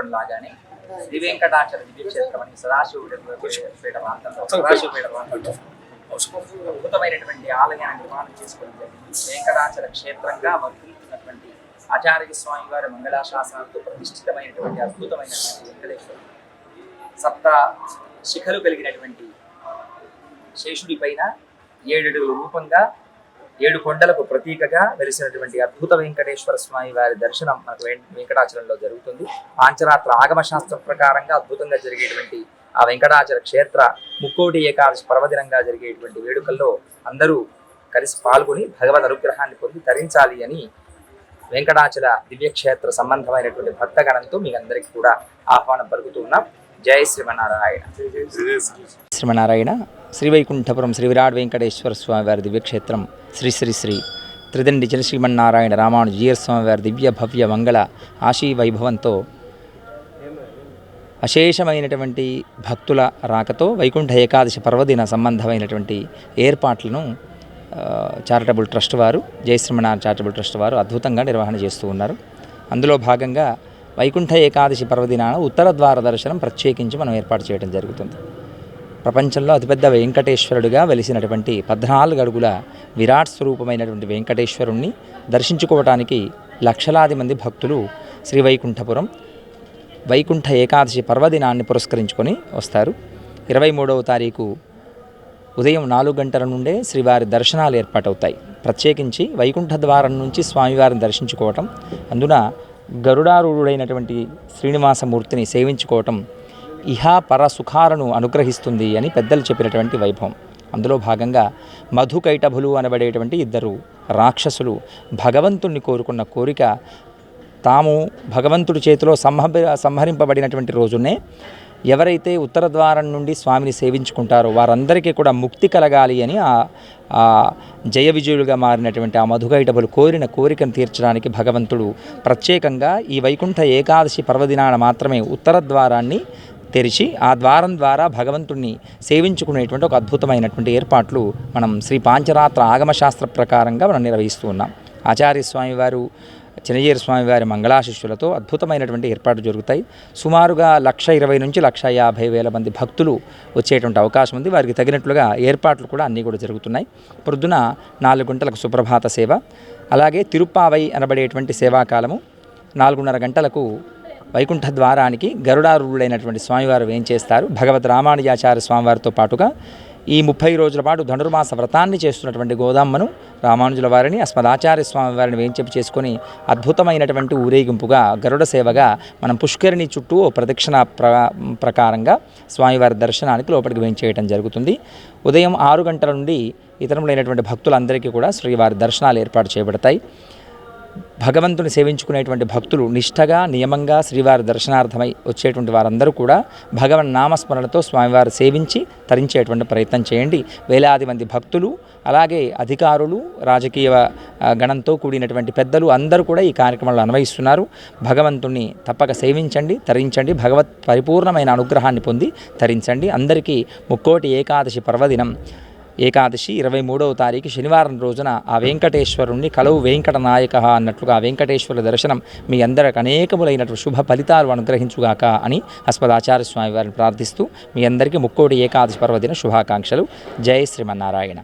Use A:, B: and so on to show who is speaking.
A: చెప్పడం లాగానే శ్రీ వెంకటాచల దివ్యక్షేత్రం అని సదాశివపేట ప్రాంతంలో అద్భుతమైనటువంటి ఆలయాన్ని నిర్మాణం చేసుకోవడం జరిగింది. వెంకటాచల క్షేత్రంగా వర్తిల్లుతున్నటువంటి ఆచార్య స్వామి వారి మంగళాశాసనాలతో ప్రతిష్ఠితమైనటువంటి అద్భుతమైనటువంటి వెంకటేశ్వరుడు సప్త శిఖలు కలిగినటువంటి శేషుడి పైన 7 అడుగుల రూపంగా 7 కొండలకు ప్రతీకగా వెలిసినటువంటి అద్భుత వెంకటేశ్వర స్వామి వారి దర్శనం మనకు వెంకటాచలంలో జరుగుతుంది. పాంచరాత్ర ఆగమ శాస్త్రం ప్రకారంగా అద్భుతంగా జరిగేటువంటి ఆ వెంకటాచల క్షేత్ర ముక్కోటి ఏకాదశి పర్వదినంగా జరిగేటువంటి వేడుకల్లో అందరూ కలిసి పాల్గొని భగవద్ అనుగ్రహాన్ని పొంది తరించాలి అని వెంకటాచల దివ్యక్షేత్ర సంబంధమైనటువంటి భక్తగణంతో మీ అందరికీ కూడా ఆహ్వానం పలుకుతున్నాం. జై శ్రీమన్నారాయణ. శ్రీమన్నారాయణ. శ్రీవైకుంఠపురం శ్రీ విరాట్ వెంకటేశ్వర స్వామి వారి దివ్యక్షేత్రం శ్రీ శ్రీ శ్రీ త్రిదండి జల శ్రీమన్నారాయణ రామానుజీయ స్వామి వారి దివ్య భవ్య మంగళ ఆశీ వైభవంతో అశేషమైనటువంటి భక్తుల రాకతో వైకుంఠ ఏకాదశి పర్వదిన సంబంధమైనటువంటి ఏర్పాట్లను చారిటబుల్ ట్రస్ట్ వారు జయశ్రీమన్నారాయణ చారిటబుల్ ట్రస్ట్ వారు అద్భుతంగా నిర్వహణ చేస్తూ ఉన్నారు. అందులో భాగంగా వైకుంఠ ఏకాదశి పర్వదినాన ఉత్తర ద్వార దర్శనం ప్రత్యేకించి మనం ఏర్పాటు చేయడం జరుగుతుంది. ప్రపంచంలో అతిపెద్ద వెంకటేశ్వరుడిగా వెలిసినటువంటి 14 అడుగుల విరాట్ స్వరూపమైనటువంటి వెంకటేశ్వరుణ్ణి దర్శించుకోవటానికి లక్షలాది మంది భక్తులు శ్రీవైకుంఠపురం వైకుంఠ ఏకాదశి పర్వదినాన్ని పురస్కరించుకొని వస్తారు. 23వ తారీఖు ఉదయం 4 గంటల నుండే శ్రీవారి దర్శనాలు ఏర్పాటవుతాయి. ప్రత్యేకించి వైకుంఠ ద్వారం నుంచి స్వామివారిని దర్శించుకోవటం, అందున గరుడారూఢుడైనటువంటి శ్రీనివాసమూర్తిని సేవించుకోవటం ఇహా పర సుఖాలను అనుగ్రహిస్తుంది అని పెద్దలు చెప్పినటువంటి వైభవం. అందులో భాగంగా మధుకైటభులు అనబడేటువంటి 2 రాక్షసులు భగవంతుణ్ణి కోరుకున్న కోరిక తాము భగవంతుడి చేతిలో సంహరింపబడినటువంటి రోజునే ఎవరైతే ఉత్తర ద్వారం నుండి స్వామిని సేవించుకుంటారో వారందరికీ కూడా ముక్తి కలగాలి అని ఆ జయ విజయులుగా మారినటువంటి ఆ మధుకైటభులు కోరిన కోరికను తీర్చడానికి భగవంతుడు ప్రత్యేకంగా ఈ వైకుంఠ ఏకాదశి పర్వదినాన మాత్రమే ఉత్తర ద్వారాన్ని తెరిచి ఆ ద్వారం ద్వారా భగవంతుణ్ణి సేవించుకునేటువంటి ఒక అద్భుతమైనటువంటి ఏర్పాట్లు మనం శ్రీ పాంచరాత్ర ఆగమశాస్త్ర ప్రకారంగా మనం నిర్వహిస్తూ ఉన్నాం. ఆచార్య స్వామివారు చిన్నజీర స్వామివారి మంగళాశిష్యులతో అద్భుతమైనటువంటి ఏర్పాట్లు జరుగుతాయి. సుమారుగా 120,000 నుంచి 150,000 మంది భక్తులు వచ్చేటువంటి అవకాశం ఉంది. వారికి తగినట్లుగా ఏర్పాట్లు కూడా అన్నీ కూడా జరుగుతున్నాయి. పొద్దున 4 గంటలకు సుప్రభాత సేవ, అలాగే తిరుప్పావై అనబడేటువంటి సేవాకాలము 4:30 గంటలకు వైకుంఠ ద్వారానికి గరుడారూఢుడైనటువంటి స్వామివారు వేంచేస్తారు. భగవద్ రామానుజాచార్య స్వామివారితో పాటుగా ఈ 30 రోజుల పాటు ధనుర్మాస వ్రతాన్ని చేస్తున్నటువంటి గోదామ్మను రామానుజుల వారిని అస్మదాచార్య స్వామి వారిని వేంచేపు చేసుకొని అద్భుతమైనటువంటి ఊరేగింపుగా గరుడ సేవగా మనం పుష్కరిణి చుట్టూ ప్రదక్షిణ ప్రకారంగా స్వామివారి దర్శనానికి లోపలికి వేంచేయడం జరుగుతుంది. ఉదయం 6 గంటల నుండి ఇతరములైనటువంటి భక్తులందరికీ కూడా శ్రీవారి దర్శనాలు ఏర్పాటు చేయబడతాయి. భగవంతుని సేవించుకునేటువంటి భక్తులు నిష్ఠగా నియమంగా శ్రీవారి దర్శనార్థమై వచ్చేటువంటి వారందరూ కూడా భగవన్ నామస్మరణతో స్వామివారు సేవించి తరించేటువంటి ప్రయత్నం చేయండి. వేలాది మంది భక్తులు, అలాగే అధికారులు, రాజకీయ గణంతో కూడినటువంటి పెద్దలు అందరూ కూడా ఈ కార్యక్రమంలో అన్వయిస్తున్నారు. భగవంతుణ్ణి తప్పక సేవించండి, తరించండి, భగవత్ పరిపూర్ణమైన అనుగ్రహాన్ని పొంది తరించండి. అందరికీ ముక్కోటి ఏకాదశి పర్వదినం ఏకాదశి 23వ తారీఖు శనివారం రోజున ఆ వెంకటేశ్వరుణ్ణి కలవు వెంకట నాయక అన్నట్లుగా ఆ వెంకటేశ్వరుల దర్శనం మీ అందరికి అనేకములైనటువంటి శుభ ఫలితాలు అనుగ్రహించుగాక అని అస్మదాచార్య స్వామి వారిని ప్రార్థిస్తూ మీ అందరికీ ముక్కోటి ఏకాదశి పర్వదిన శుభాకాంక్షలు. జై శ్రీమన్నారాయణ.